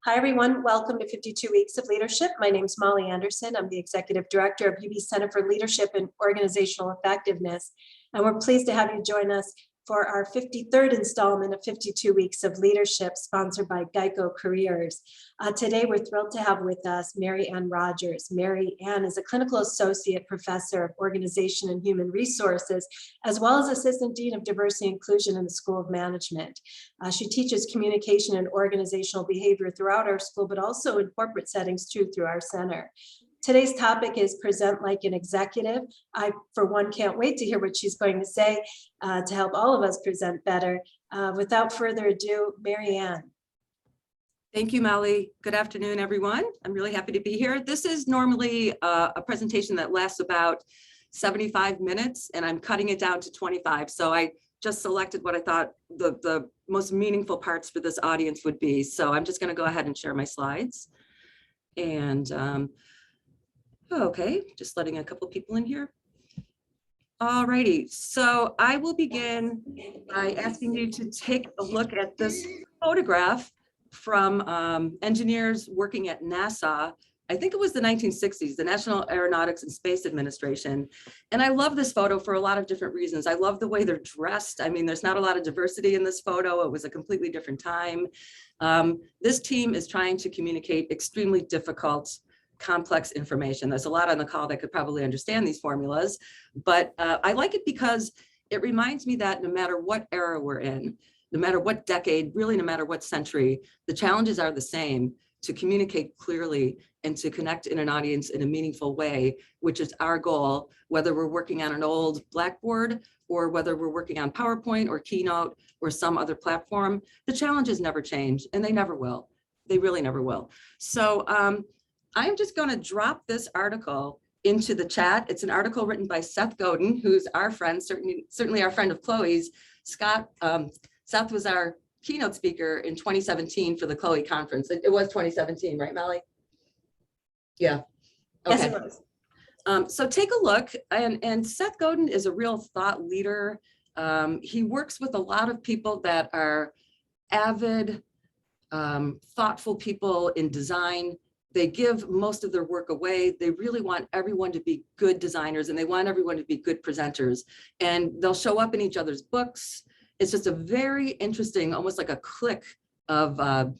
Hi, everyone. Welcome to 52 Weeks of Leadership. My name is Molly Anderson. I'm the Executive Director of UB Center for Leadership and Organizational Effectiveness. And we're pleased to have you join us for our 53rd installment of 52 Weeks of Leadership, sponsored by Geico Careers. Today, we're thrilled to have with us Mary Ann Rogers. Mary Ann is a clinical associate professor of organization and human resources, as well as assistant dean of diversity and inclusion in the School of Management. She teaches communication and organizational behavior throughout our school, but also in corporate settings too, through our center. Today's topic is present like an executive. I, for one, can't wait to hear what she's going to say to help all of us present better. Without further ado, Mary Ann. Thank you, Molly. Good afternoon, everyone. I'm really happy to be here. This is normally a presentation that lasts about 75 minutes, and I'm cutting it down to 25. So I just selected what I thought the most meaningful parts for this audience would be. So I'm just going to go ahead and share my slides. And okay, just letting a couple people in here. All righty, so I will begin by asking you to take a look at this photograph from engineers working at NASA. I think it was the 1960s, the National Aeronautics and Space Administration. And I love this photo for a lot of different reasons. I love the way they're dressed. I mean, there's not a lot of diversity in this photo. It was a completely different time. This team is trying to communicate extremely difficult, complex information. There's a lot on the call that could probably understand these formulas, but I like it because it reminds me that no matter what era we're in, no matter what decade, really no matter what century, the challenges are the same: to communicate clearly and to connect in an audience in a meaningful way, which is our goal, whether we're working on an old Blackboard or whether we're working on PowerPoint or Keynote or some other platform. The challenges never change, and they never will. They really never will. So I'm just going to drop this article into the chat. It's an article written by Seth Godin, who's our friend, certainly our friend of Chloe's. Seth was our keynote speaker in 2017 for the Chloe conference. It was 2017, right, Molly? Yeah. Okay. Yes, it was. So take a look, and Seth Godin is a real thought leader. He works with a lot of people that are avid, thoughtful people in design. They give most of their work away. They really want everyone to be good designers, and they want everyone to be good presenters. And they'll show up in each other's books. It's just a very interesting, almost like a clique of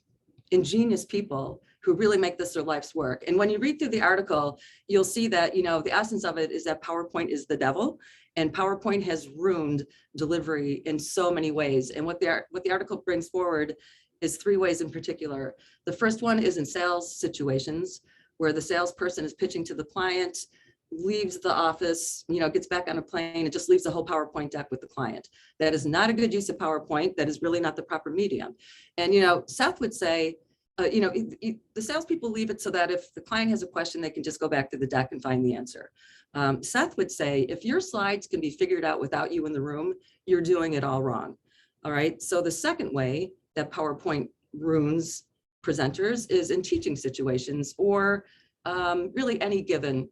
ingenious people who really make this their life's work. And when you read through the article, you'll see that, you know, the essence of it is that PowerPoint is the devil, and PowerPoint has ruined delivery in so many ways. And what the article brings forward is three ways in particular. The first one is in sales situations where the salesperson is pitching to the client, leaves the office, you know, gets back on a plane and just leaves the whole PowerPoint deck with the client. That is not a good use of PowerPoint. That is really not the proper medium. And, you know, Seth would say, the salespeople leave it so that if the client has a question, they can just go back to the deck and find the answer. Seth would say, if your slides can be figured out without you in the room, you're doing it all wrong. All right. So the second way that PowerPoint ruins presenters is in teaching situations or really any given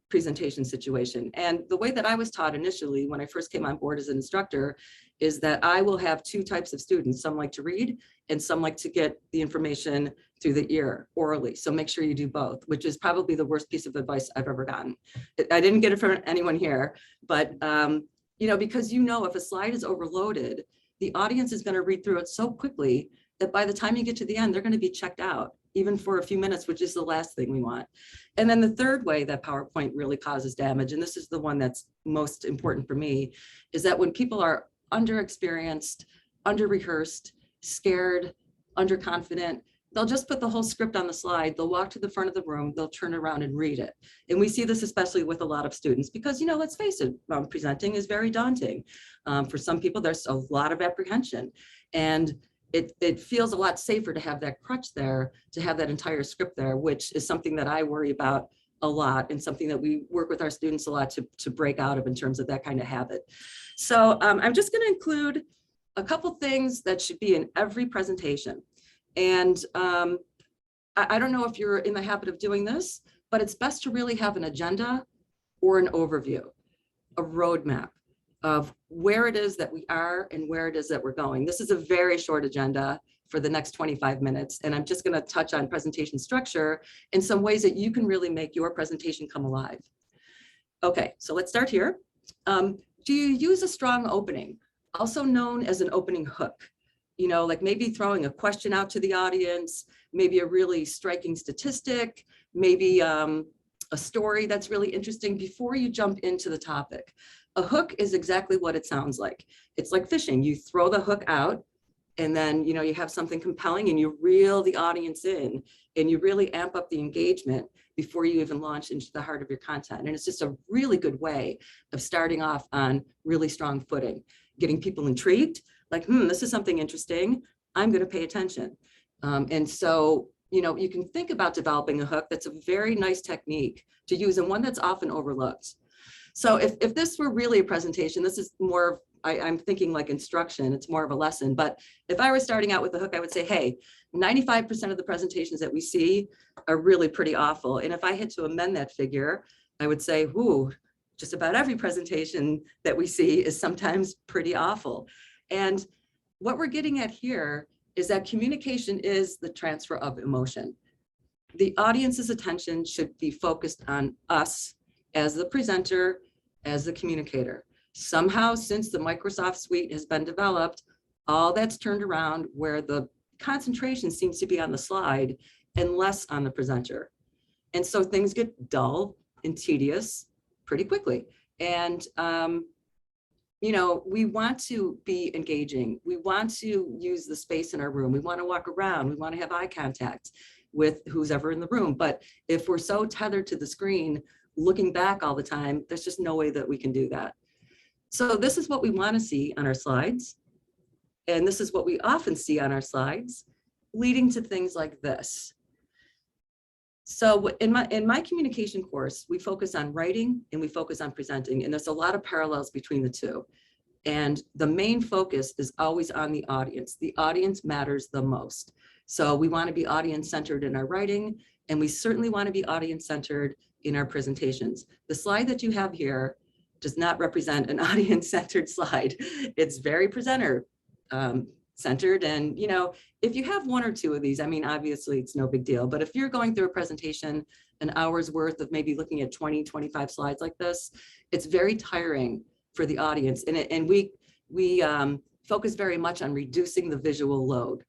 presentation situation. And the way that I was taught initially when I first came on board as an instructor is that I will have two types of students. Some like to read and some like to get the information through the ear orally. So make sure you do both, which is probably the worst piece of advice I've ever gotten. I didn't get it from anyone here, but because if a slide is overloaded, the audience is going to read through it so quickly that by the time you get to the end, they're going to be checked out, even for a few minutes, which is the last thing we want. And then the third way that PowerPoint really causes damage, and this is the one that's most important for me, is that when people are under-experienced, under-rehearsed, scared, underconfident, they'll just put the whole script on the slide, they'll walk to the front of the room, they'll turn around and read it. And we see this especially with a lot of students because, let's face it, presenting is very daunting. For some people, there's a lot of apprehension. And it feels a lot safer to have that crutch there, to have that entire script there, which is something that I worry about a lot and something that we work with our students a lot to break out of in terms of that kind of habit. So I'm just going to include a couple things that should be in every presentation. And I don't know if you're in the habit of doing this, but it's best to really have an agenda or an overview, a roadmap, of where it is that we are and where it is that we're going. This is a very short agenda for the next 25 minutes. And I'm just going to touch on presentation structure in some ways that you can really make your presentation come alive. Okay, so let's start here. Do you use a strong opening, also known as an opening hook? You know, like maybe throwing a question out to the audience, maybe a really striking statistic, maybe a story that's really interesting before you jump into the topic. A hook is exactly what it sounds like. It's like fishing. You throw the hook out and then, you know, you have something compelling and you reel the audience in and you really amp up the engagement before you even launch into the heart of your content. And it's just a really good way of starting off on really strong footing, getting people intrigued, like, this is something interesting. I'm going to pay attention. And so, you know, you can think about developing a hook. That's a very nice technique to use and one that's often overlooked. So if this were really a presentation, this is more, I'm thinking like instruction, it's more of a lesson. But if I were starting out with the hook, I would say, hey, 95% of the presentations that we see are really pretty awful. And if I had to amend that figure, I would say, whoo, just about every presentation that we see is sometimes pretty awful. And what we're getting at here is that communication is the transfer of emotion. The audience's attention should be focused on us as the presenter, as the communicator. Somehow, since the Microsoft Suite has been developed, all that's turned around where the concentration seems to be on the slide and less on the presenter. And so things get dull and tedious pretty quickly. And, you know, we want to be engaging. We want to use the space in our room. We want to walk around. We want to have eye contact with who's ever in the room. But if we're so tethered to the screen, looking back all the time, there's just no way that we can do that. So this is what we want to see on our slides. And this is what we often see on our slides, leading to things like this. So in my communication course, we focus on writing and we focus on presenting, and there's a lot of parallels between the two. And the main focus is always on the audience. The audience matters the most. So we want to be audience-centered in our writing, and we certainly want to be audience-centered in our presentations. The slide that you have here does not represent an audience-centered slide. It's very presenter centered. And, you know, if you have one or two of these, I mean, obviously it's no big deal, but if you're going through a presentation, an hour's worth of maybe looking at 20, 25 slides like this, it's very tiring for the audience. And we focus very much on reducing the visual load,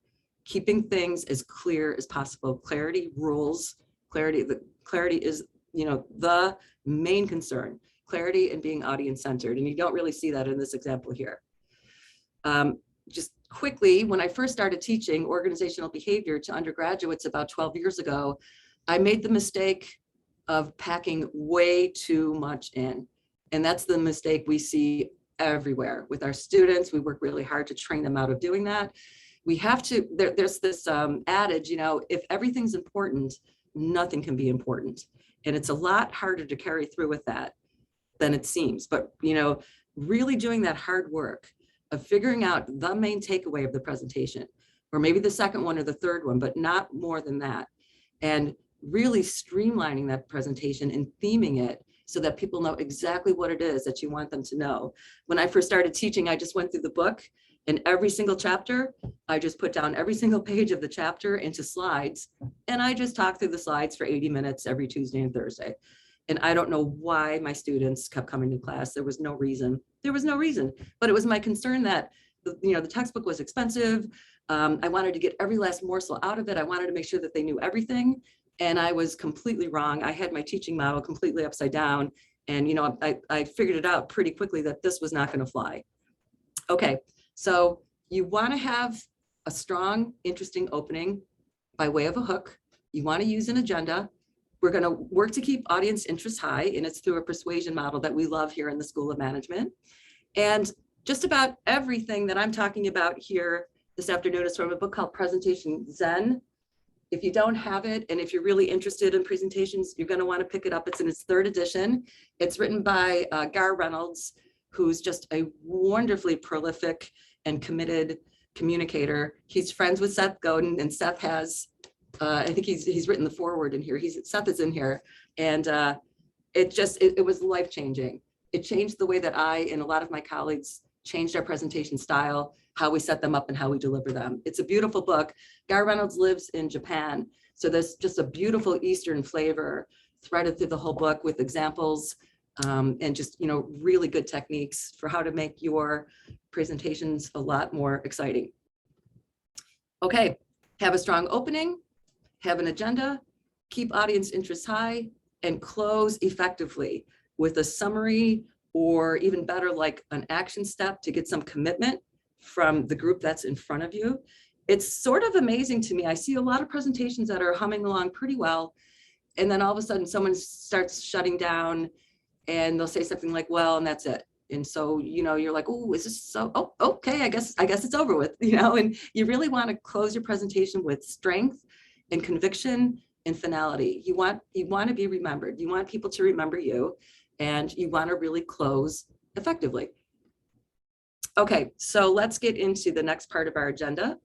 keeping things as clear as possible. Clarity rules. Clarity is, you know, the main concern. Clarity and being audience centered. And you don't really see that in this example here. Just quickly, when I first started teaching organizational behavior to undergraduates about 12 years ago, I made the mistake of packing way too much in. And that's the mistake we see everywhere with our students. We work really hard to train them out of doing that. We have to, there's this adage, you know, if everything's important, nothing can be important. And it's a lot harder to carry through with that than it seems. But, you know, really doing that hard work of figuring out the main takeaway of the presentation, or maybe the second one or the third one, but not more than that. And really streamlining that presentation and theming it so that people know exactly what it is that you want them to know. When I first started teaching, I just went through the book, and every single chapter, I just put down every single page of the chapter into slides, and I just talked through the slides for 80 minutes every Tuesday and Thursday. And I don't know why my students kept coming to class. There was no reason. There was no reason, but it was my concern that, you know, the textbook was expensive. I wanted to get every last morsel out of it. I wanted to make sure that they knew everything. And I was completely wrong. I had my teaching model completely upside down. And, you know, I figured it out pretty quickly that this was not going to fly. Okay, so you want to have a strong, interesting opening by way of a hook. You want to use an agenda. We're going to work to keep audience interest high, and it's through a persuasion model that we love here in the School of Management. And just about everything that I'm talking about here this afternoon is from a book called Presentation Zen. If you don't have it, and if you're really interested in presentations, you're going to want to pick it up. It's in its 3rd edition. It's written by Gar Reynolds, who's just a wonderfully prolific and committed communicator. He's friends with Seth Godin, and Seth has, I think he's written the foreword in here. Seth is in here, and it was life-changing. It changed the way that I and a lot of my colleagues changed our presentation style, how we set them up and how we deliver them. It's a beautiful book. Guy Reynolds lives in Japan. So there's just a beautiful Eastern flavor threaded through the whole book with examples and just, really good techniques for how to make your presentations a lot more exciting. Okay, have a strong opening, have an agenda, keep audience interest high, and close effectively with a summary, or even better, like an action step to get some commitment from the group that's in front of you. It's sort of amazing to me. I see a lot of presentations that are humming along pretty well, and then all of a sudden someone starts shutting down and they'll say something like, well, and that's it. And so, you're like, oh, is this so, oh, okay, I guess it's over with, and you really want to close your presentation with strength and conviction and finality. You want to be remembered. You want people to remember you, and you want to really close effectively. Okay, so let's get into the next part of our agenda.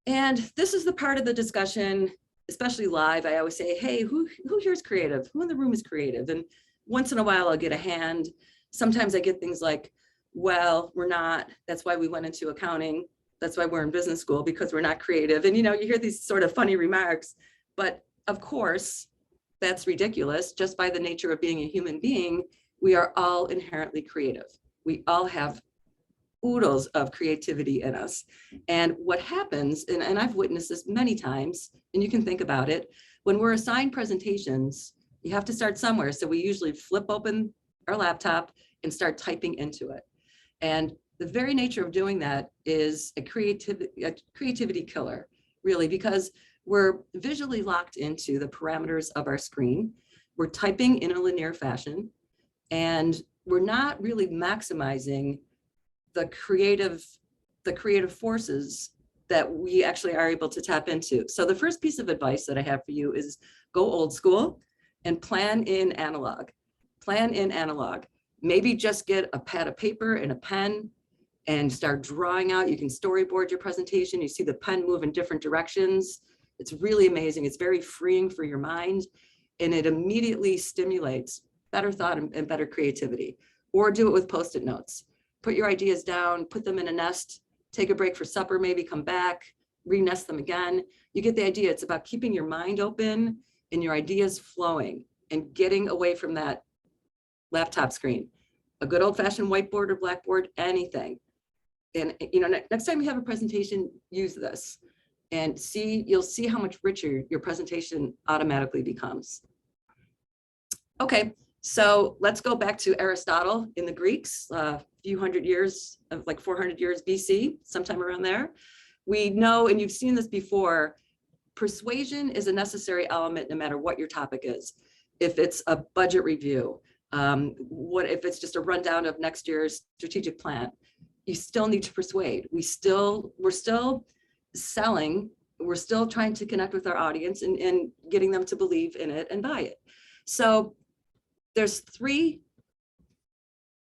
And this is the part of the discussion, especially live. I always say, hey, who here is creative? Who in the room is creative? And once in a while I'll get a hand. Sometimes I get things like, well, we're not. That's why we went into accounting. That's why we're in business school, because we're not creative. And you hear these sort of funny remarks, but of course, that's ridiculous. Just by the nature of being a human being, we are all inherently creative. We all have oodles of creativity in us. And what happens, and I've witnessed this many times, and you can think about it, when we're assigned presentations, you have to start somewhere. So we usually flip open our laptop and start typing into it. And the very nature of doing that is a creativity killer, really, because we're visually locked into the parameters of our screen. We're typing in a linear fashion, and we're not really maximizing the creative forces that we actually are able to tap into. So the first piece of advice that I have for you is go old school and plan in analog. Plan in analog. Maybe just get a pad of paper and a pen and start drawing out. You can storyboard your presentation. You see the pen move in different directions. It's really amazing. It's very freeing for your mind, and it immediately stimulates better thought and better creativity. Or do it with Post-it notes. Put your ideas down, put them in a nest, take a break for supper, maybe come back, re-nest them again. You get the idea. It's about keeping your mind open and your ideas flowing and getting away from that laptop screen. A good old-fashioned whiteboard or blackboard, anything. And next time you have a presentation, use this and you'll see how much richer your presentation automatically becomes. Okay, so let's go back to Aristotle in the Greeks, a few hundred years, like 400 years BC, sometime around there. We know, and you've seen this before, persuasion is a necessary element no matter what your topic is. If it's a budget review, what if it's just a rundown of next year's strategic plan, you still need to persuade. We're still selling, we're still trying to connect with our audience and getting them to believe in it and buy it. So there's 3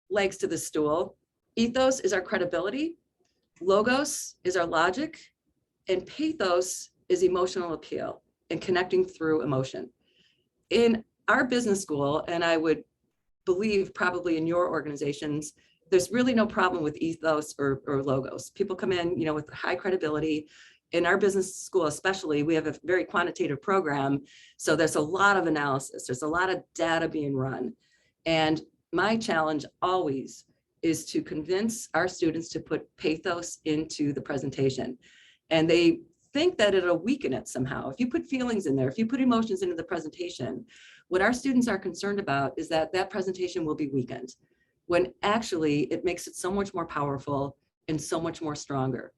legs to the stool. Ethos is our credibility, logos is our logic, and pathos is emotional appeal and connecting through emotion. In our business school, and I would believe probably in your organizations, there's really no problem with ethos or logos. People come in, with high credibility. In our business school especially, we have a very quantitative program. So there's a lot of analysis. There's a lot of data being run. And my challenge always is to convince our students to put pathos into the presentation. And they think that it'll weaken it somehow. If you put feelings in there, if you put emotions into the presentation, what our students are concerned about is that that presentation will be weakened, when actually it makes it so much more powerful and so much more stronger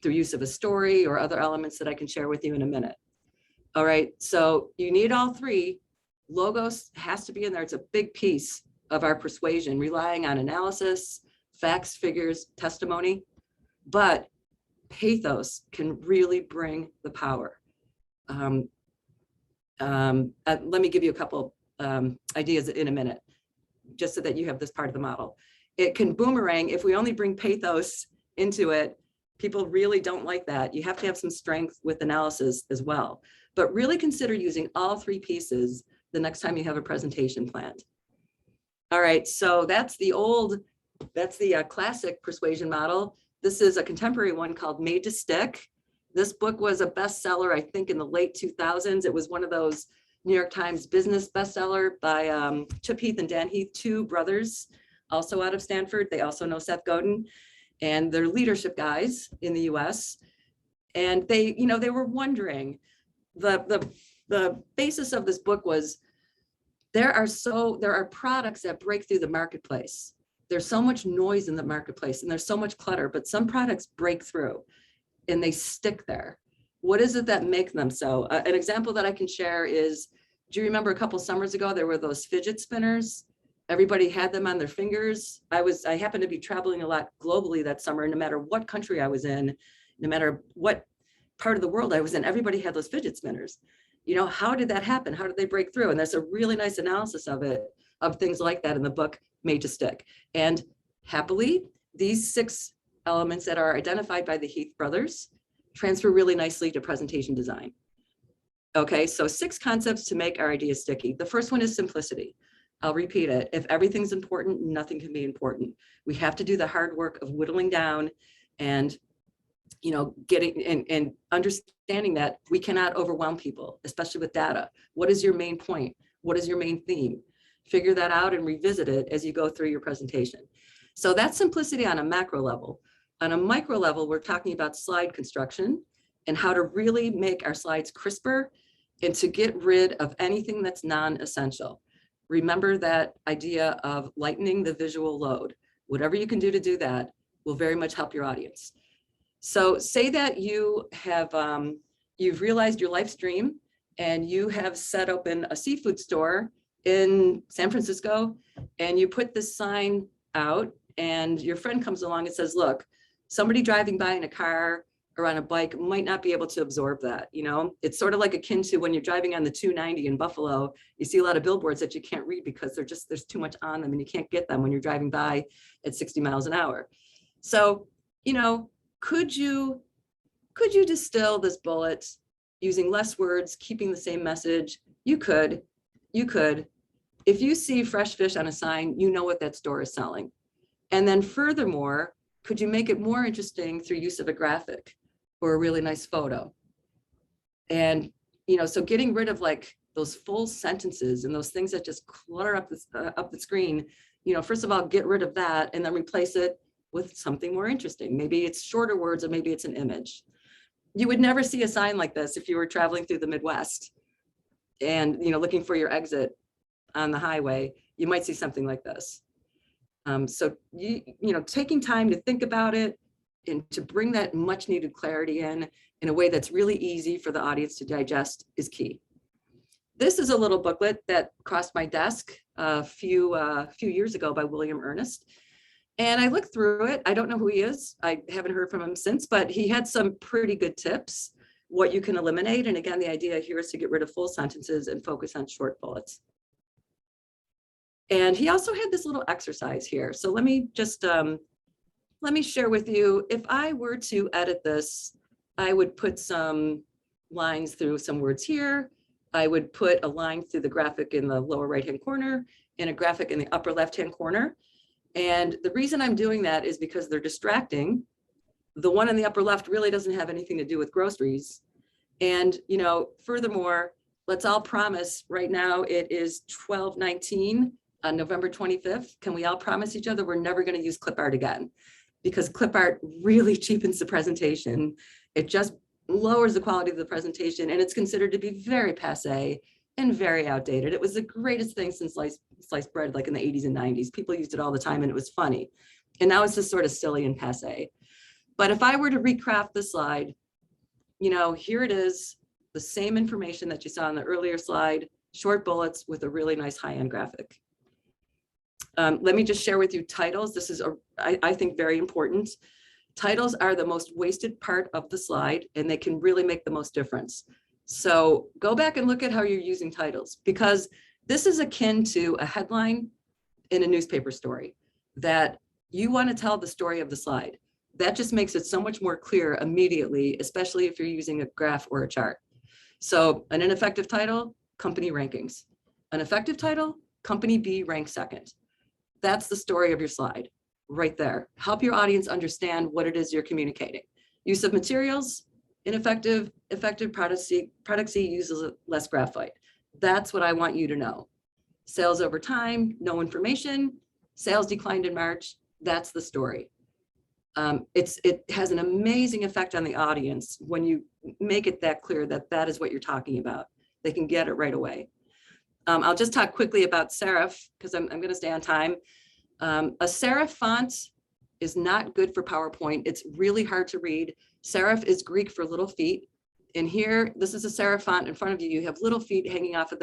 through use of a story or other elements that I can share with you in a minute. All right, so you need all 3. Logos has to be in there. It's a big piece of our persuasion, relying on analysis, facts, figures, testimony, but pathos can really bring the power. Let me give you a couple ideas in a minute, just so that you have this part of the model. It can boomerang if we only bring pathos into it. People really don't like that. You have to have some strength with analysis as well, but really consider using all 3 pieces the next time you have a presentation planned. All right, so that's the classic persuasion model. This is a contemporary one called Made to Stick. This book was a bestseller, I think, in the late 2000s. It was one of those New York Times business bestseller by Chip Heath and Dan Heath, two brothers, also out of Stanford. They also know Seth Godin, and they're leadership guys in the US. And they were wondering, the basis of this book was there are products that break through the marketplace. There's so much noise in the marketplace and there's so much clutter, but some products break through and they stick there. What is it that makes them so? An example that I can share is, do you remember a couple summers ago, there were those fidget spinners? Everybody had them on their fingers. I happened to be traveling a lot globally that summer, and no matter what country I was in, no matter what part of the world I was in, everybody had those fidget spinners. How did that happen? How did they break through? And there's a really nice analysis of things like that in the book, Made to Stick. And happily, these 6 elements that are identified by the Heath brothers transfer really nicely to presentation design. Okay, so 6 concepts to make our ideas sticky. The first one is simplicity. I'll repeat it. If everything's important, nothing can be important. We have to do the hard work of whittling down and getting and understanding that we cannot overwhelm people, especially with data. What is your main point? What is your main theme? Figure that out and revisit it as you go through your presentation. So that's simplicity on a macro level. On a micro level, we're talking about slide construction and how to really make our slides crisper and to get rid of anything that's non-essential. Remember that idea of lightening the visual load. Whatever you can do to do that will very much help your audience. So say that you have, you've realized your life's dream and you have set open a seafood store in San Francisco, and you put this sign out and your friend comes along and says, look, somebody driving by in a car or on a bike might not be able to absorb that. It's sort of like akin to when you're driving on the 290 in Buffalo, you see a lot of billboards that you can't read because there's too much on them and you can't get them when you're driving by at 60 miles an hour. So, could you distill this bullet using less words, keeping the same message? You could. If you see fresh fish on a sign, you know what that store is selling. And then furthermore, could you make it more interesting through use of a graphic or a really nice photo? And, so getting rid of like those full sentences and those things that just clutter up the screen, first of all, get rid of that and then replace it with something more interesting. Maybe it's shorter words or maybe it's an image. You would never see a sign like this if you were traveling through the Midwest and looking for your exit on the highway. You might see something like this. So taking time to think about it and to bring that much needed clarity in a way that's really easy for the audience to digest is key. This is a little booklet that crossed my desk a few years ago by William Ernest. And I looked through it. I don't know who he is. I haven't heard from him since, but he had some pretty good tips, what you can eliminate. And again, the idea here is to get rid of full sentences and focus on short bullets. And he also had this little exercise here. So let me just, let me share with you, if I were to edit this, I would put some lines through some words here. I would put a line through the graphic in the lower right-hand corner and a graphic in the upper left-hand corner. And the reason I'm doing that is because they're distracting. The one in the upper left really doesn't have anything to do with groceries. And, furthermore, let's all promise right now it is 12/19 on November 25th. Can we all promise each other we're never going to use clip art again? Because clip art really cheapens the presentation. It just lowers the quality of the presentation, and it's considered to be very passé and very outdated. It was the greatest thing since sliced bread, like in the 80s and 90s. People used it all the time and it was funny. And now it's just sort of silly and passé. But if I were to recraft the slide, here it is, the same information that you saw in the earlier slide, short bullets with a really nice high-end graphic. Let me just share with you titles. This is, I think, very important. Titles are the most wasted part of the slide, and they can really make the most difference. So go back and look at how you're using titles, because this is akin to a headline in a newspaper story that you want to tell the story of the slide. That just makes it so much more clear immediately, especially if you're using a graph or a chart. So an ineffective title, company rankings. An effective title, company B ranked second. That's the story of your slide right there. Help your audience understand what it is you're communicating. Use of materials, ineffective, effective product C uses less graphite. That's what I want you to know. Sales over time, no information, sales declined in March. That's the story. It has an amazing effect on the audience when you make it that clear that that is what you're talking about. They can get it right away. I'll just talk quickly about serif because I'm going to stay on time. A serif font is not good for PowerPoint. It's really hard to read. Serif is Greek for little feet. And here, this is a serif font in front of you. You have little feet hanging off of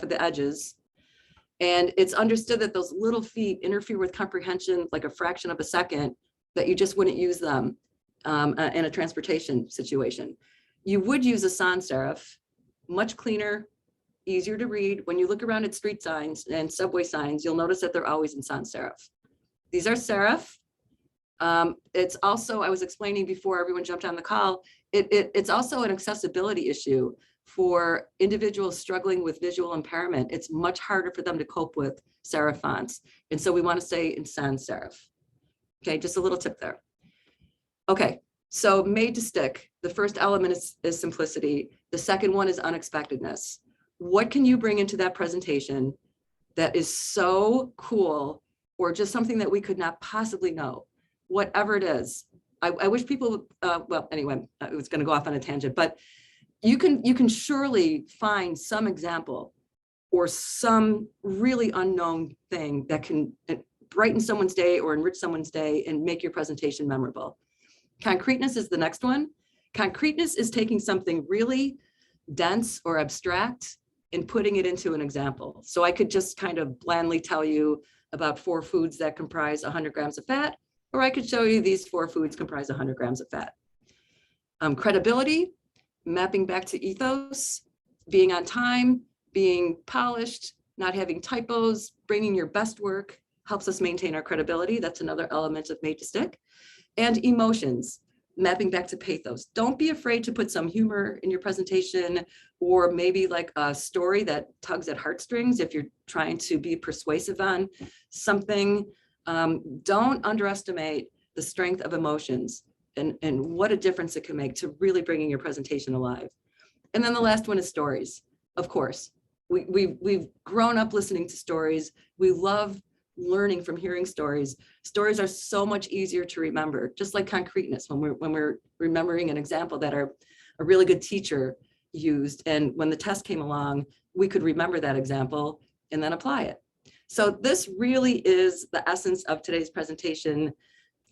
the edges. And it's understood that those little feet interfere with comprehension like a fraction of a second, that you just wouldn't use them in a transportation situation. You would use a sans serif, much cleaner, easier to read. When you look around at street signs and subway signs, you'll notice that they're always in sans serif. These are serif. It's also, I was explaining before everyone jumped on the call, it's also an accessibility issue for individuals struggling with visual impairment. It's much harder for them to cope with serif fonts. And so we want to stay in sans serif. Okay, just a little tip there. Okay, so made to stick. The first element is simplicity. The second one is unexpectedness. What can you bring into that presentation that is so cool, or just something that we could not possibly know? Whatever it is. I wish people, well, anyway, I was going to go off on a tangent, but you can surely find some example or some really unknown thing that can brighten someone's day or enrich someone's day and make your presentation memorable. Concreteness is the next one. Concreteness is taking something really dense or abstract and putting it into an example. So I could just kind of blandly tell you about 4 foods that comprise 100 grams of fat, or I could show you these 4 foods comprise 100 grams of fat. Credibility, mapping back to ethos, being on time, being polished, not having typos, bringing your best work helps us maintain our credibility. That's another element of made to stick. And emotions, mapping back to pathos. Don't be afraid to put some humor in your presentation, or maybe like a story that tugs at heartstrings if you're trying to be persuasive on something. Don't underestimate the strength of emotions and what a difference it can make to really bringing your presentation alive. And then the last one is stories. Of course, we've grown up listening to stories. We love learning from hearing stories. Stories are so much easier to remember, just like concreteness, when we're remembering an example that a really good teacher used. And when the test came along, we could remember that example and then apply it. So this really is the essence of today's presentation.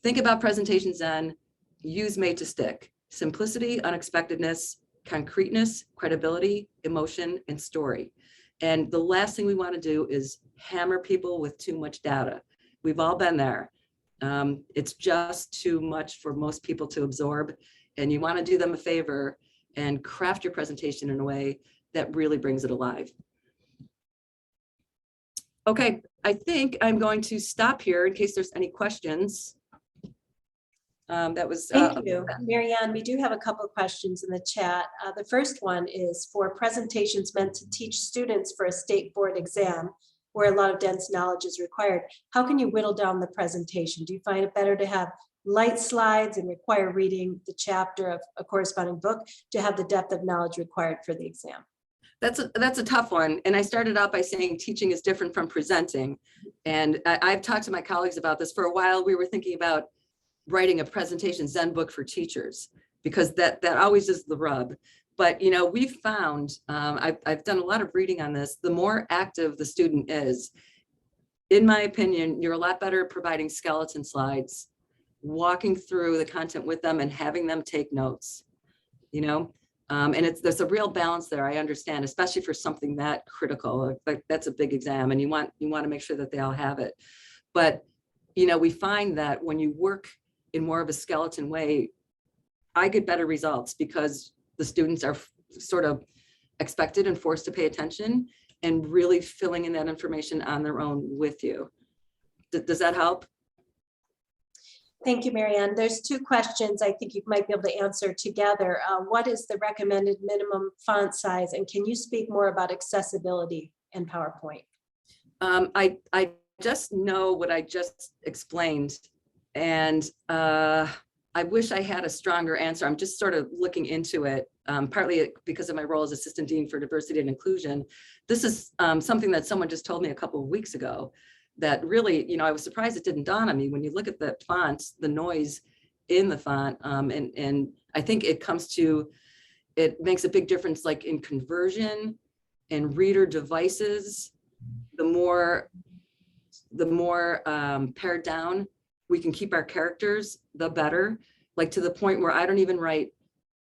Think about Presentation Zen, use made to stick. Simplicity, unexpectedness, concreteness, credibility, emotion, and story. And the last thing we want to do is hammer people with too much data. We've all been there. It's just too much for most people to absorb. And you want to do them a favor and craft your presentation in a way that really brings it alive. Okay, I think I'm going to stop here in case there's any questions. Thank you, Marianne. We do have a couple of questions in the chat. The first one is for presentations meant to teach students for a state board exam where a lot of dense knowledge is required. How can you whittle down the presentation? Do you find it better to have light slides and require reading the chapter of a corresponding book to have the depth of knowledge required for the exam? That's a tough one. And I started out by saying teaching is different from presenting. And I've talked to my colleagues about this. For a while, we were thinking about writing a presentation Zen book for teachers, because that always is the rub. But you know, we've found, I've done a lot of reading on this, the more active the student is, in my opinion, you're a lot better at providing skeleton slides, walking through the content with them and having them take notes, you know? And there's a real balance there, I understand, especially for something that critical, like that's a big exam and you want to make sure that they all have it. But, you know, we find that when you work in more of a skeleton way, I get better results because the students are sort of expected and forced to pay attention and really filling in that information on their own with you. Does that help? Thank you, Marianne. There's 2 questions I think you might be able to answer together. What is the recommended minimum font size? And can you speak more about accessibility in PowerPoint? I just know what I just explained. And I wish I had a stronger answer. I'm just sort of looking into it, partly because of my role as Assistant Dean for Diversity and Inclusion. This is something that someone just told me a couple of weeks ago that really, I was surprised it didn't dawn on me. When you look at the fonts, the noise in the font, and I think it makes a big difference, like in conversion and reader devices. The more pared down we can keep our characters, the better. Like to the point where I don't even write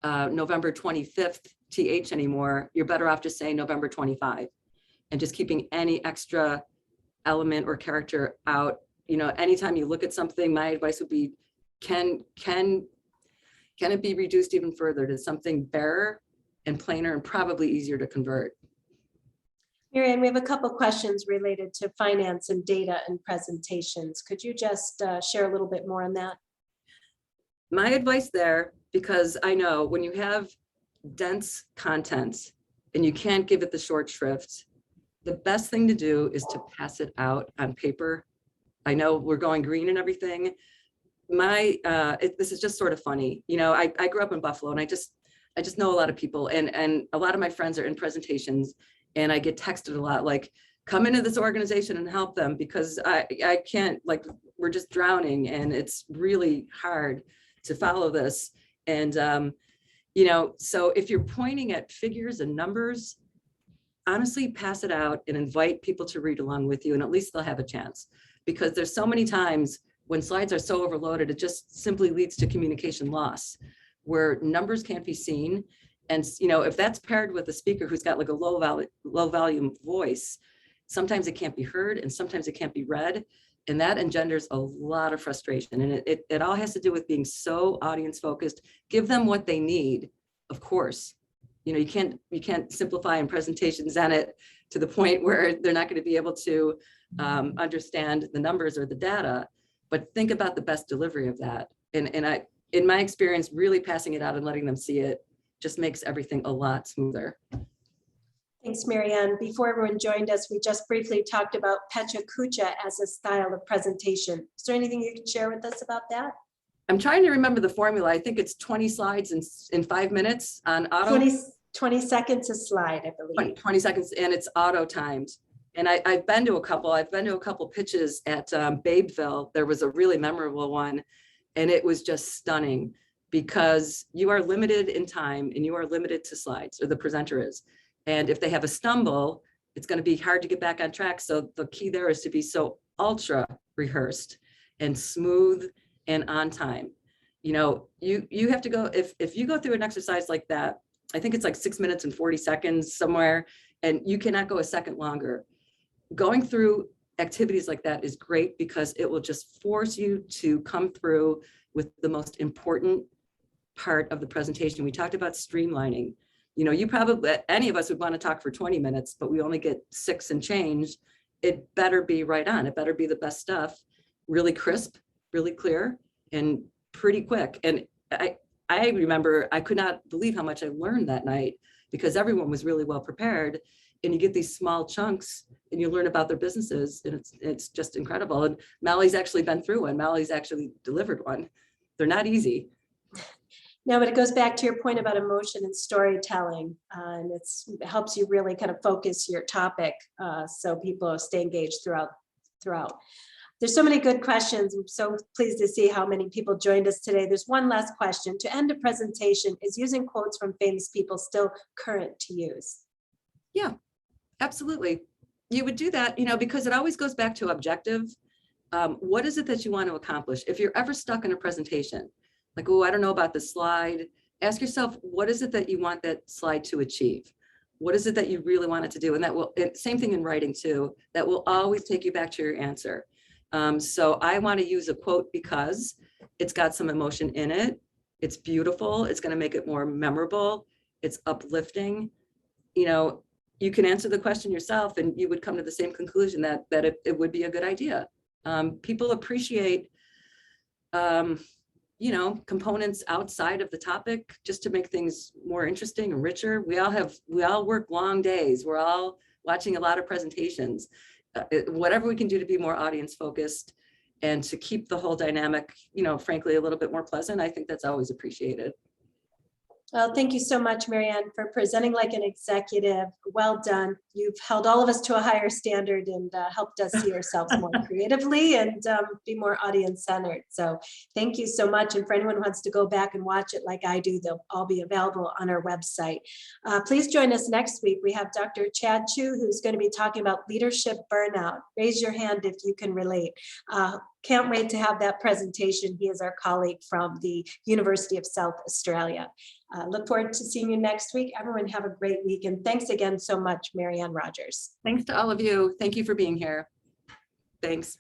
November 25th TH anymore. You're better off just saying November 25 and just keeping any extra element or character out. Anytime you look at something, my advice would be, can it be reduced even further to something barer and plainer and probably easier to convert? Mary Ann, we have a couple questions related to finance and data and presentations. Could you just share a little bit more on that? My advice there, because I know when you have dense content and you can't give it the short shrift, the best thing to do is to pass it out on paper. I know we're going green and everything. This is just sort of funny. I grew up in Buffalo, and I just know a lot of people, and a lot of my friends are in presentations, and I get texted a lot, like, come into this organization and help them, because I can't, like, we're just drowning and it's really hard to follow this. And, so if you're pointing at figures and numbers, honestly, pass it out and invite people to read along with you, and at least they'll have a chance. Because there's so many times when slides are so overloaded, it just simply leads to communication loss, where numbers can't be seen. And, if that's paired with a speaker who's got like a low volume voice, sometimes it can't be heard and sometimes it can't be read. And that engenders a lot of frustration. And it all has to do with being so audience focused. Give them what they need, of course. You can't simplify in presentations on it to the point where they're not going to be able to understand the numbers or the data, but think about the best delivery of that. And in my experience, really passing it out and letting them see it just makes everything a lot smoother. Thanks, Mary Ann. Before everyone joined us, we just briefly talked about Pecha Kucha as a style of presentation. Is there anything you can share with us about that? I'm trying to remember the formula. I think it's 20 slides in 5 minutes on auto. 20 seconds a slide, I believe. 20 seconds, and it's auto timed. And I've been to a couple pitches at Babeville. There was a really memorable one, and it was just stunning, because you are limited in time and you are limited to slides, or the presenter is. And if they have a stumble, it's going to be hard to get back on track. So the key there is to be so ultra rehearsed and smooth and on time. You have to go, if you go through an exercise like that, I think it's like 6 minutes and 40 seconds somewhere, and you cannot go a second longer. Going through activities like that is great, because it will just force you to come through with the most important part of the presentation. We talked about streamlining. You probably, any of us would want to talk for 20 minutes, but we only get 6 and change. It better be right on. It better be the best stuff, really crisp, really clear, and pretty quick. And I remember I could not believe how much I learned that night, because everyone was really well prepared, and you get these small chunks and you learn about their businesses, and it's just incredible. And Mally's actually been through one. Mally's actually delivered one. They're not easy. No, but it goes back to your point about emotion and storytelling, and it helps you really kind of focus your topic, so people stay engaged throughout. There's so many good questions. I'm so pleased to see how many people joined us today. There's one last question. To end a presentation, is using quotes from famous people still current to use? Yeah, absolutely. You would do that, because it always goes back to objective. What is it that you want to accomplish? If you're ever stuck in a presentation, like, oh, I don't know about this slide, ask yourself, what is it that you want that slide to achieve? What is it that you really want it to do? And that will, same thing in writing too, that will always take you back to your answer. So I want to use a quote because it's got some emotion in it. It's beautiful. It's going to make it more memorable. It's uplifting. You can answer the question yourself, and you would come to the same conclusion that it would be a good idea. People appreciate, components outside of the topic, just to make things more interesting and richer. We all work long days. We're all watching a lot of presentations. whatever we can do to be more audience focused and to keep the whole dynamic, frankly, a little bit more pleasant, I think that's always appreciated. Well, thank you so much, Marianne, for presenting like an executive. Well done. You've held all of us to a higher standard and helped us see ourselves more creatively and be more audience centered. So thank you so much. And for anyone who wants to go back and watch it like I do, they'll all be available on our website. Please join us next week. We have Dr. Chad Chu, who's going to be talking about leadership burnout. Raise your hand if you can relate. Can't wait to have that presentation. He is our colleague from the University of South Australia. Look forward to seeing you next week. Everyone have a great week. And thanks again so much, Marianne Rogers. Thanks to all of you. Thank you for being here. Thanks.